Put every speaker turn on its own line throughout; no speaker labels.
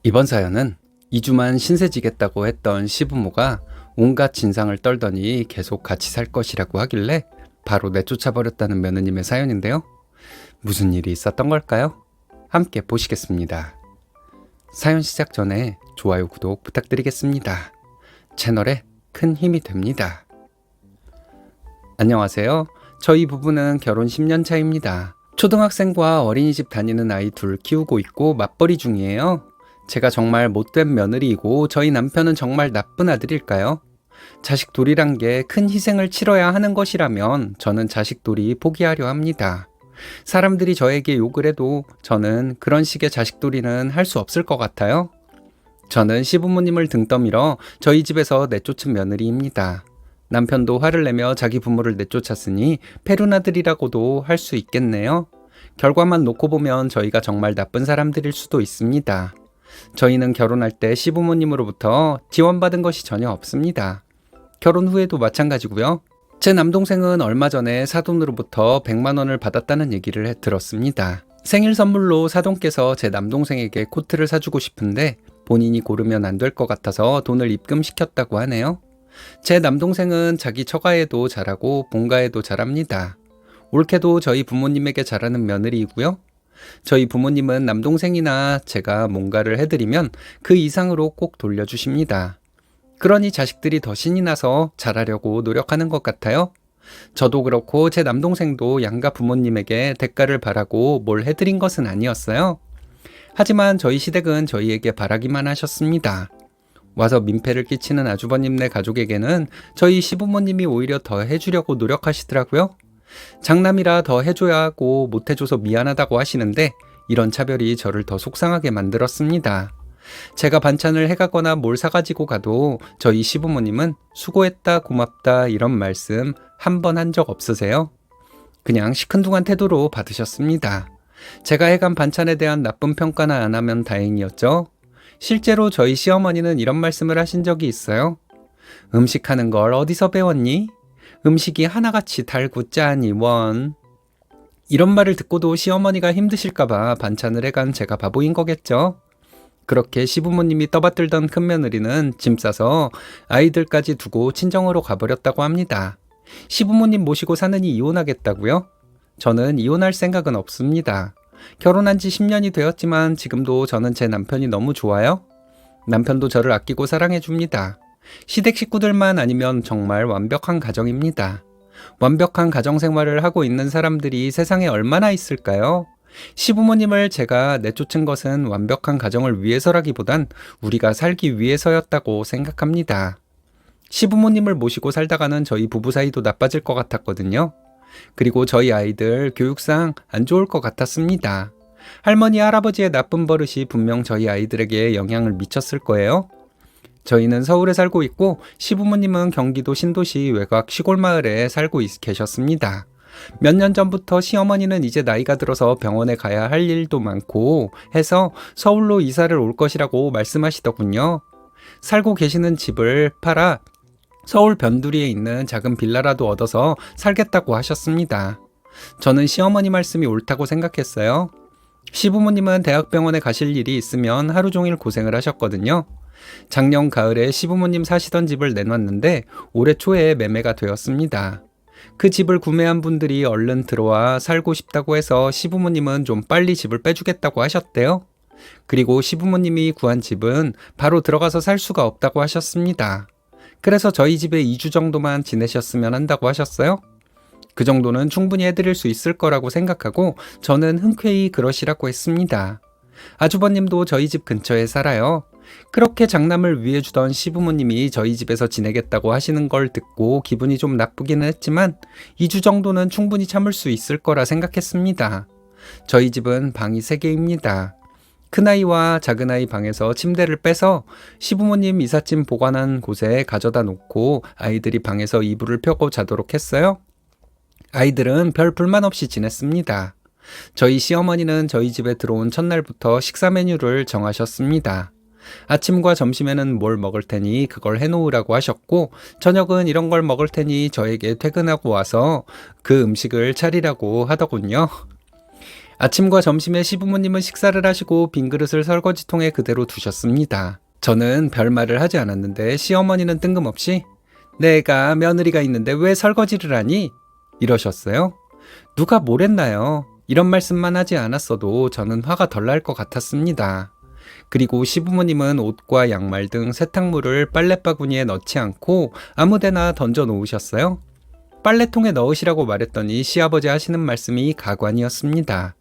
이번 사연은 2주만 신세지겠다고 했던 시부모가 온갖 진상을 떨더니 계속 같이 살 것이라고 하길래 바로 내쫓아버렸다는 며느님의 사연인데요. 무슨 일이 있었던 걸까요? 함께 보시겠습니다. 사연 시작 전에 좋아요, 구독 부탁드리겠습니다. 채널에 큰 힘이 됩니다. 안녕하세요. 저희 부부는 결혼 10년 차입니다. 초등학생과 어린이집 다니는 아이 둘 키우고 있고 맞벌이 중이에요. 제가 정말 못된 며느리이고 저희 남편은 정말 나쁜 아들일까요? 자식 둘이란 게 큰 희생을 치러야 하는 것이라면 저는 자식 둘이 포기하려 합니다. 사람들이 저에게 욕을 해도 저는 그런 식의 자식 둘이는 할 수 없을 것 같아요. 저는 시부모님을 등 떠밀어 저희 집에서 내쫓은 며느리입니다. 남편도 화를 내며 자기 부모를 내쫓았으니 페루나들이라고도 할 수 있겠네요. 결과만 놓고 보면 저희가 정말 나쁜 사람들일 수도 있습니다. 저희는 결혼할 때 시부모님으로부터 지원받은 것이 전혀 없습니다. 결혼 후에도 마찬가지고요. 제 남동생은 얼마 전에 사돈으로부터 100만 원을 받았다는 얘기를 들었습니다. 생일 선물로 사돈께서 제 남동생에게 코트를 사주고 싶은데 본인이 고르면 안 될 것 같아서 돈을 입금시켰다고 하네요. 제 남동생은 자기 처가에도 잘하고 본가에도 잘합니다. 옳게도 저희 부모님에게 잘하는 며느리이고요. 저희 부모님은 남동생이나 제가 뭔가를 해드리면 그 이상으로 꼭 돌려주십니다. 그러니 자식들이 더 신이 나서 잘하려고 노력하는 것 같아요. 저도 그렇고 제 남동생도 양가 부모님에게 대가를 바라고 뭘 해드린 것은 아니었어요. 하지만 저희 시댁은 저희에게 바라기만 하셨습니다. 와서 민폐를 끼치는 아주버님네 가족에게는 저희 시부모님이 오히려 더 해주려고 노력하시더라고요. 장남이라 더 해줘야 하고 못해줘서 미안하다고 하시는데 이런 차별이 저를 더 속상하게 만들었습니다. 제가 반찬을 해가거나 뭘 사가지고 가도 저희 시부모님은 수고했다 고맙다 이런 말씀 한 번 한 적 없으세요? 그냥 시큰둥한 태도로 받으셨습니다. 제가 해간 반찬에 대한 나쁜 평가나 안 하면 다행이었죠. 실제로 저희 시어머니는 이런 말씀을 하신 적이 있어요. 음식하는 걸 어디서 배웠니? 음식이 하나같이 달고 짜니 원. 이런 말을 듣고도 시어머니가 힘드실까봐 반찬을 해간 제가 바보인 거겠죠. 그렇게 시부모님이 떠받들던 큰며느리는 짐 싸서 아이들까지 두고 친정으로 가버렸다고 합니다. 시부모님 모시고 사느니 이혼하겠다고요? 저는 이혼할 생각은 없습니다. 결혼한 지 10년이 되었지만 지금도 저는 제 남편이 너무 좋아요. 남편도 저를 아끼고 사랑해 줍니다. 시댁 식구들만 아니면 정말 완벽한 가정입니다. 완벽한 가정 생활을 하고 있는 사람들이 세상에 얼마나 있을까요? 시부모님을 제가 내쫓은 것은 완벽한 가정을 위해서라기보단 우리가 살기 위해서였다고 생각합니다. 시부모님을 모시고 살다가는 저희 부부 사이도 나빠질 것 같았거든요. 그리고 저희 아이들 교육상 안 좋을 것 같았습니다. 할머니, 할아버지의 나쁜 버릇이 분명 저희 아이들에게 영향을 미쳤을 거예요. 저희는 서울에 살고 있고 시부모님은 경기도 신도시 외곽 시골 마을에 살고 계셨습니다. 몇 년 전부터 시어머니는 이제 나이가 들어서 병원에 가야 할 일도 많고 해서 서울로 이사를 올 것이라고 말씀하시더군요. 살고 계시는 집을 팔아 서울 변두리에 있는 작은 빌라라도 얻어서 살겠다고 하셨습니다. 저는 시어머니 말씀이 옳다고 생각했어요. 시부모님은 대학병원에 가실 일이 있으면 하루 종일 고생을 하셨거든요. 작년 가을에 시부모님 사시던 집을 내놨는데 올해 초에 매매가 되었습니다. 그 집을 구매한 분들이 얼른 들어와 살고 싶다고 해서 시부모님은 좀 빨리 집을 빼주겠다고 하셨대요. 그리고 시부모님이 구한 집은 바로 들어가서 살 수가 없다고 하셨습니다. 그래서 저희 집에 2주 정도만 지내셨으면 한다고 하셨어요. 그 정도는 충분히 해드릴 수 있을 거라고 생각하고 저는 흔쾌히 그러시라고 했습니다. 아주버님도 저희 집 근처에 살아요. 그렇게 장남을 위해주던 시부모님이 저희 집에서 지내겠다고 하시는 걸 듣고 기분이 좀 나쁘기는 했지만 2주 정도는 충분히 참을 수 있을 거라 생각했습니다. 저희 집은 방이 3개입니다. 큰아이와 작은아이 방에서 침대를 빼서 시부모님 이삿짐 보관한 곳에 가져다 놓고 아이들이 방에서 이불을 펴고 자도록 했어요. 아이들은 별 불만 없이 지냈습니다. 저희 시어머니는 저희 집에 들어온 첫날부터 식사 메뉴를 정하셨습니다. 아침과 점심에는 뭘 먹을 테니 그걸 해놓으라고 하셨고 저녁은 이런 걸 먹을 테니 저에게 퇴근하고 와서 그 음식을 차리라고 하더군요. 아침과 점심에 시부모님은 식사를 하시고 빈 그릇을 설거지통에 그대로 두셨습니다. 저는 별말을 하지 않았는데 시어머니는 뜬금없이 내가 며느리가 있는데 왜 설거지를 하니? 이러셨어요. 누가 뭘 했나요? 이런 말씀만 하지 않았어도 저는 화가 덜 날 것 같았습니다. 그리고 시부모님은 옷과 양말 등 세탁물을 빨랫바구니에 넣지 않고 아무데나 던져 놓으셨어요. 빨래통에 넣으시라고 말했더니 시아버지 하시는 말씀이 가관이었습니다.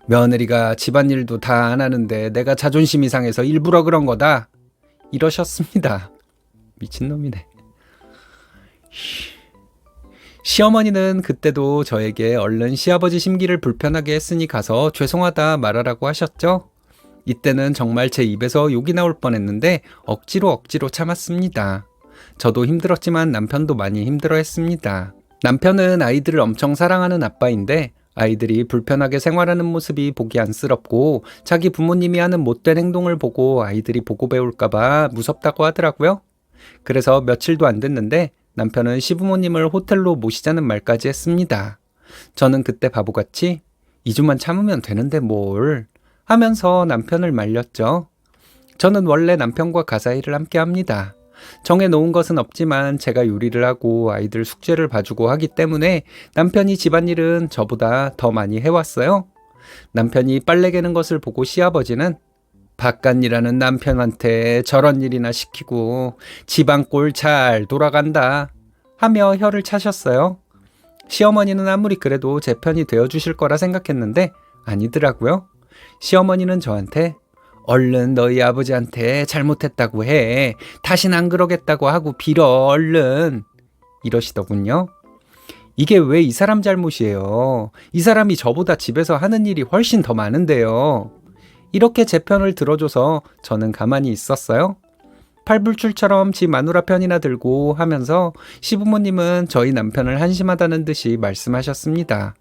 며느리가 집안일도 다 안 하는데 내가 자존심이 상해서 일부러 그런 거다. 이러셨습니다. 미친놈이네. 시어머니는 그때도 저에게 얼른 시아버지 심기를 불편하게 했으니 가서 죄송하다 말하라고 하셨죠. 이때는 정말 제 입에서 욕이 나올 뻔했는데 억지로 참았습니다. 저도 힘들었지만 남편도 많이 힘들어했습니다. 남편은 아이들을 엄청 사랑하는 아빠인데 아이들이 불편하게 생활하는 모습이 보기 안쓰럽고 자기 부모님이 하는 못된 행동을 보고 아이들이 보고 배울까봐 무섭다고 하더라고요. 그래서 며칠도 안 됐는데 남편은 시부모님을 호텔로 모시자는 말까지 했습니다. 저는 그때 바보같이 2주만 참으면 되는데 뭘 하면서 남편을 말렸죠. 저는 원래 남편과 가사일을 함께 합니다. 정해놓은 것은 없지만 제가 요리를 하고 아이들 숙제를 봐주고 하기 때문에 남편이 집안일은 저보다 더 많이 해왔어요. 남편이 빨래 개는 것을 보고 시아버지는 바깥일하는 남편한테 저런 일이나 시키고 집안 꼴 잘 돌아간다 하며 혀를 차셨어요. 시어머니는 아무리 그래도 제 편이 되어주실 거라 생각했는데 아니더라고요. 시어머니는 저한테 얼른 너희 아버지한테 잘못했다고 해. 다신 안 그러겠다고 하고 빌어 얼른. 이러시더군요. 이게 왜 이 사람 잘못이에요. 이 사람이 저보다 집에서 하는 일이 훨씬 더 많은데요. 이렇게 제 편을 들어줘서 저는 가만히 있었어요. 팔불출처럼 지 마누라 편이나 들고 하면서 시부모님은 저희 남편을 한심하다는 듯이 말씀하셨습니다.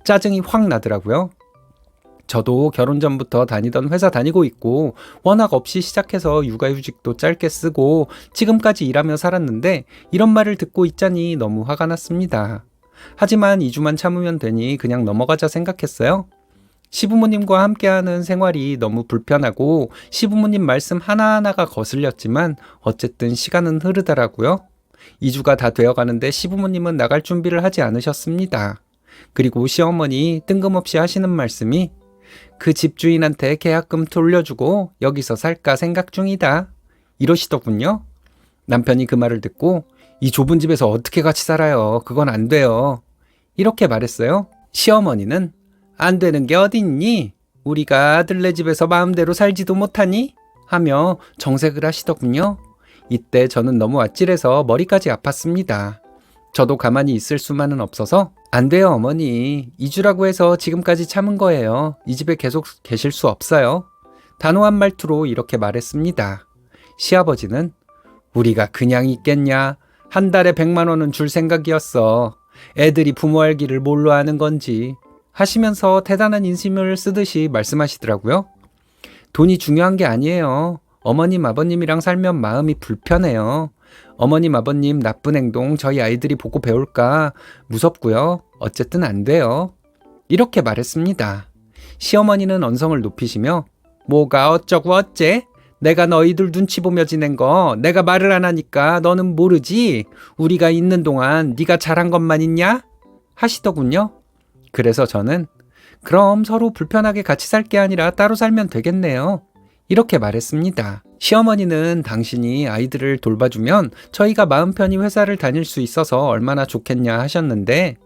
짜증이 확 나더라고요. 저도 결혼 전부터 다니던 회사 다니고 있고 워낙 없이 시작해서 육아휴직도 짧게 쓰고 지금까지 일하며 살았는데 이런 말을 듣고 있자니 너무 화가 났습니다. 하지만 2주만 참으면 되니 그냥 넘어가자 생각했어요. 시부모님과 함께하는 생활이 너무 불편하고 시부모님 말씀 하나하나가 거슬렸지만 어쨌든 시간은 흐르더라고요. 2주가 다 되어가는데 시부모님은 나갈 준비를 하지 않으셨습니다. 그리고 시어머니 뜬금없이 하시는 말씀이 그 집주인한테 계약금 돌려주고 여기서 살까 생각 중이다. 이러시더군요. 남편이 그 말을 듣고 이 좁은 집에서 어떻게 같이 살아요. 그건 안 돼요. 이렇게 말했어요. 시어머니는 안 되는 게 어딨니? 우리가 아들네 집에서 마음대로 살지도 못하니? 하며 정색을 하시더군요. 이때 저는 너무 아찔해서 머리까지 아팠습니다. 저도 가만히 있을 수만은 없어서 안 돼요 어머니. 2주라고 해서 지금까지 참은 거예요. 이 집에 계속 계실 수 없어요. 단호한 말투로 이렇게 말했습니다. 시아버지는 우리가 그냥 있겠냐. 한 달에 100만 원은 줄 생각이었어. 애들이 부모 할 길을 뭘로 아는 건지 하시면서 대단한 인심을 쓰듯이 말씀하시더라고요. 돈이 중요한 게 아니에요. 어머님 아버님이랑 살면 마음이 불편해요. 어머님 아버님 나쁜 행동 저희 아이들이 보고 배울까 무섭고요. 어쨌든 안 돼요. 이렇게 말했습니다. 시어머니는 언성을 높이시며 뭐가 어쩌고 어째? 내가 너희들 눈치 보며 지낸 거 내가 말을 안 하니까 너는 모르지? 우리가 있는 동안 네가 잘한 것만 있냐? 하시더군요. 그래서 저는 그럼 서로 불편하게 같이 살 게 아니라 따로 살면 되겠네요. 이렇게 말했습니다. 시어머니는 당신이 아이들을 돌봐주면 저희가 마음 편히 회사를 다닐 수 있어서 얼마나 좋겠냐 하셨는데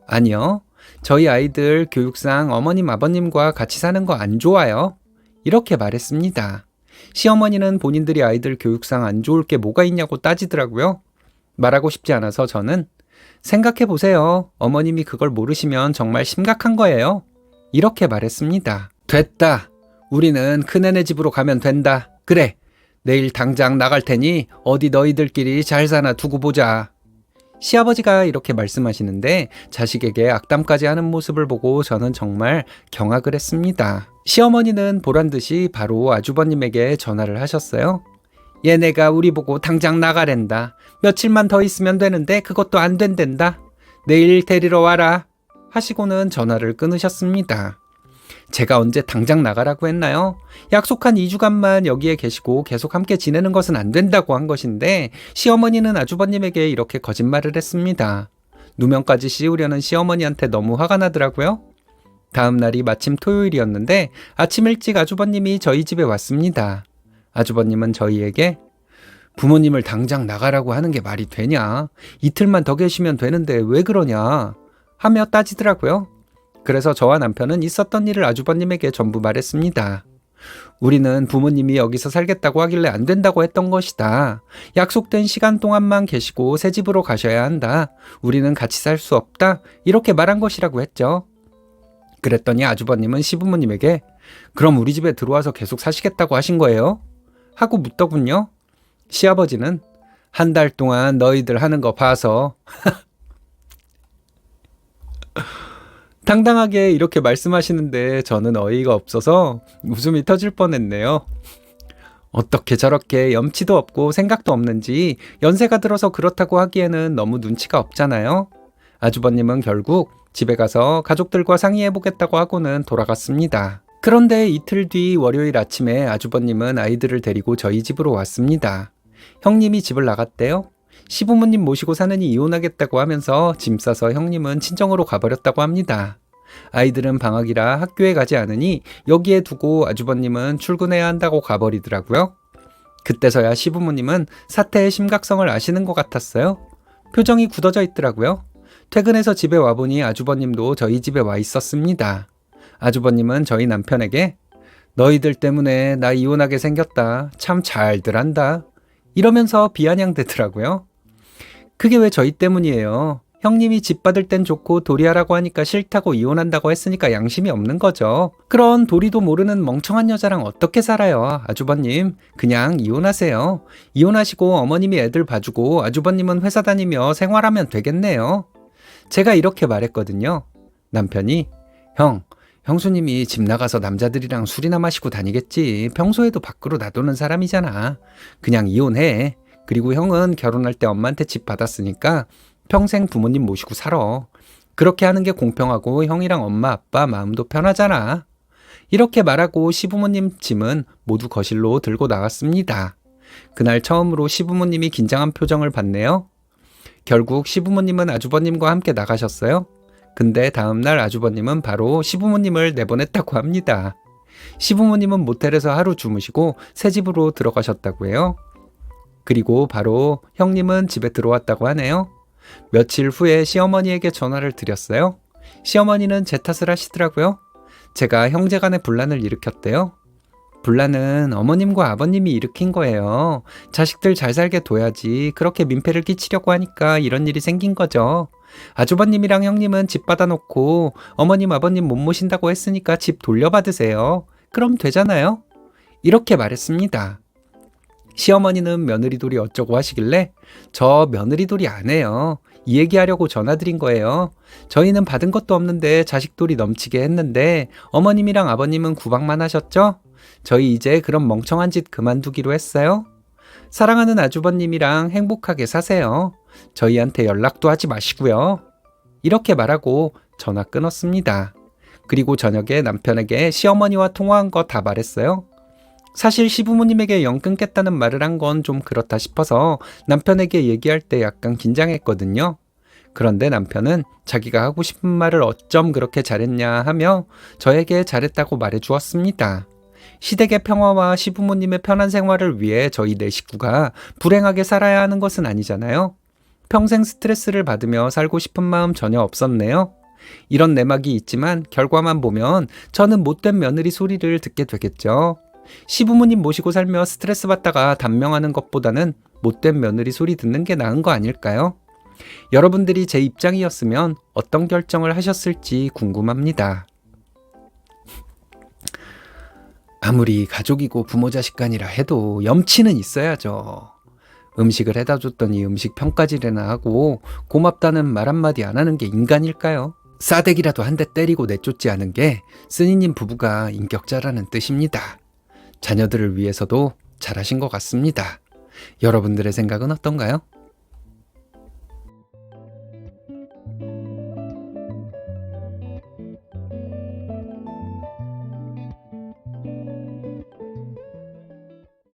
아니요. 저희 아이들 교육상 어머님 아버님과 같이 사는 거 안 좋아요. 이렇게 말했습니다. 시어머니는 본인들이 아이들 교육상 안 좋을 게 뭐가 있냐고 따지더라고요. 말하고 싶지 않아서 저는 생각해 보세요. 어머님이 그걸 모르시면 정말 심각한 거예요. 이렇게 말했습니다. 됐다. 우리는 큰애네 집으로 가면 된다. 그래. 내일 당장 나갈 테니 어디 너희들끼리 잘 사나 두고 보자. 시아버지가 이렇게 말씀하시는데 자식에게 악담까지 하는 모습을 보고 저는 정말 경악을 했습니다. 시어머니는 보란듯이 바로 아주버님에게 전화를 하셨어요. 얘네가 우리 보고 당장 나가랜다. 며칠만 더 있으면 되는데 그것도 안 된댄다. 내일 데리러 와라. 하시고는 전화를 끊으셨습니다. 제가 언제 당장 나가라고 했나요? 약속한 2주간만 여기에 계시고 계속 함께 지내는 것은 안 된다고 한 것인데 시어머니는 아주버님에게 이렇게 거짓말을 했습니다. 누명까지 씌우려는 시어머니한테 너무 화가 나더라고요. 다음 날이 마침 토요일이었는데 아침 일찍 아주버님이 저희 집에 왔습니다. 아주버님은 저희에게 부모님을 당장 나가라고 하는 게 말이 되냐? 이틀만 더 계시면 되는데 왜 그러냐? 하며 따지더라고요. 그래서 저와 남편은 있었던 일을 아주버님에게 전부 말했습니다. 우리는 부모님이 여기서 살겠다고 하길래 안 된다고 했던 것이다. 약속된 시간 동안만 계시고 새 집으로 가셔야 한다. 우리는 같이 살 수 없다. 이렇게 말한 것이라고 했죠. 그랬더니 아주버님은 시부모님에게 그럼 우리 집에 들어와서 계속 사시겠다고 하신 거예요? 하고 묻더군요. 시아버지는 한 달 동안 너희들 하는 거 봐서 당당하게 이렇게 말씀하시는데 저는 어이가 없어서 웃음이 터질 뻔했네요. 어떻게 저렇게 염치도 없고 생각도 없는지 연세가 들어서 그렇다고 하기에는 너무 눈치가 없잖아요. 아주버님은 결국 집에 가서 가족들과 상의해보겠다고 하고는 돌아갔습니다. 그런데 이틀 뒤 월요일 아침에 아주버님은 아이들을 데리고 저희 집으로 왔습니다. 형님이 집을 나갔대요. 시부모님 모시고 사느니 이혼하겠다고 하면서 짐 싸서 형님은 친정으로 가버렸다고 합니다. 아이들은 방학이라 학교에 가지 않으니 여기에 두고 아주버님은 출근해야 한다고 가버리더라고요. 그때서야 시부모님은 사태의 심각성을 아시는 것 같았어요. 표정이 굳어져 있더라고요. 퇴근해서 집에 와보니 아주버님도 저희 집에 와 있었습니다. 아주버님은 저희 남편에게 너희들 때문에 나 이혼하게 생겼다. 참 잘들 한다. 이러면서 비아냥대더라고요. 그게 왜 저희 때문이에요? 형님이 집 받을 땐 좋고 도리하라고 하니까 싫다고 이혼한다고 했으니까 양심이 없는 거죠. 그런 도리도 모르는 멍청한 여자랑 어떻게 살아요? 아주버님, 그냥 이혼하세요. 이혼하시고 어머님이 애들 봐주고 아주버님은 회사 다니며 생활하면 되겠네요. 제가 이렇게 말했거든요. 남편이 형수님이 집 나가서 남자들이랑 술이나 마시고 다니겠지. 평소에도 밖으로 놔두는 사람이잖아. 그냥 이혼해. 그리고 형은 결혼할 때 엄마한테 집 받았으니까 평생 부모님 모시고 살아. 그렇게 하는 게 공평하고 형이랑 엄마 아빠 마음도 편하잖아. 이렇게 말하고 시부모님 짐은 모두 거실로 들고 나갔습니다. 그날 처음으로 시부모님이 긴장한 표정을 봤네요. 결국 시부모님은 아주버님과 함께 나가셨어요. 근데 다음날 아주버님은 바로 시부모님을 내보냈다고 합니다. 시부모님은 모텔에서 하루 주무시고 새 집으로 들어가셨다고 해요. 그리고 바로 형님은 집에 들어왔다고 하네요. 며칠 후에 시어머니에게 전화를 드렸어요. 시어머니는 제 탓을 하시더라고요. 제가 형제간의 분란을 일으켰대요. 분란은 어머님과 아버님이 일으킨 거예요. 자식들 잘 살게 둬야지 그렇게 민폐를 끼치려고 하니까 이런 일이 생긴 거죠. 아주버님이랑 형님은 집 받아놓고 어머님 아버님 못 모신다고 했으니까 집 돌려받으세요. 그럼 되잖아요. 이렇게 말했습니다. 시어머니는 며느리돌이 어쩌고 하시길래 저 며느리돌이 안 해요. 이 얘기하려고 전화드린 거예요. 저희는 받은 것도 없는데 자식돌이 넘치게 했는데 어머님이랑 아버님은 구박만 하셨죠? 저희 이제 그런 멍청한 짓 그만두기로 했어요. 사랑하는 아주버님이랑 행복하게 사세요. 저희한테 연락도 하지 마시고요. 이렇게 말하고 전화 끊었습니다. 그리고 저녁에 남편에게 시어머니와 통화한 거 다 말했어요. 사실 시부모님에게 영 끊겠다는 말을 한 건 좀 그렇다 싶어서 남편에게 얘기할 때 약간 긴장했거든요. 그런데 남편은 자기가 하고 싶은 말을 어쩜 그렇게 잘했냐 하며 저에게 잘했다고 말해 주었습니다. 시댁의 평화와 시부모님의 편한 생활을 위해 저희 네 식구가 불행하게 살아야 하는 것은 아니잖아요. 평생 스트레스를 받으며 살고 싶은 마음 전혀 없었네요. 이런 내막이 있지만 결과만 보면 저는 못된 며느리 소리를 듣게 되겠죠. 시부모님 모시고 살며 스트레스 받다가 단명하는 것보다는 못된 며느리 소리 듣는 게 나은 거 아닐까요? 여러분들이 제 입장이었으면 어떤 결정을 하셨을지 궁금합니다. 아무리 가족이고 부모 자식 간이라 해도 염치는 있어야죠. 음식을 해다 줬더니 음식 평가질이나 하고 고맙다는 말 한마디 안 하는 게 인간일까요? 싸대기라도 한 대 때리고 내쫓지 않은 게 쓰니님 부부가 인격자라는 뜻입니다. 자녀들을 위해서도 잘하신 것 같습니다. 여러분들의 생각은 어떤가요?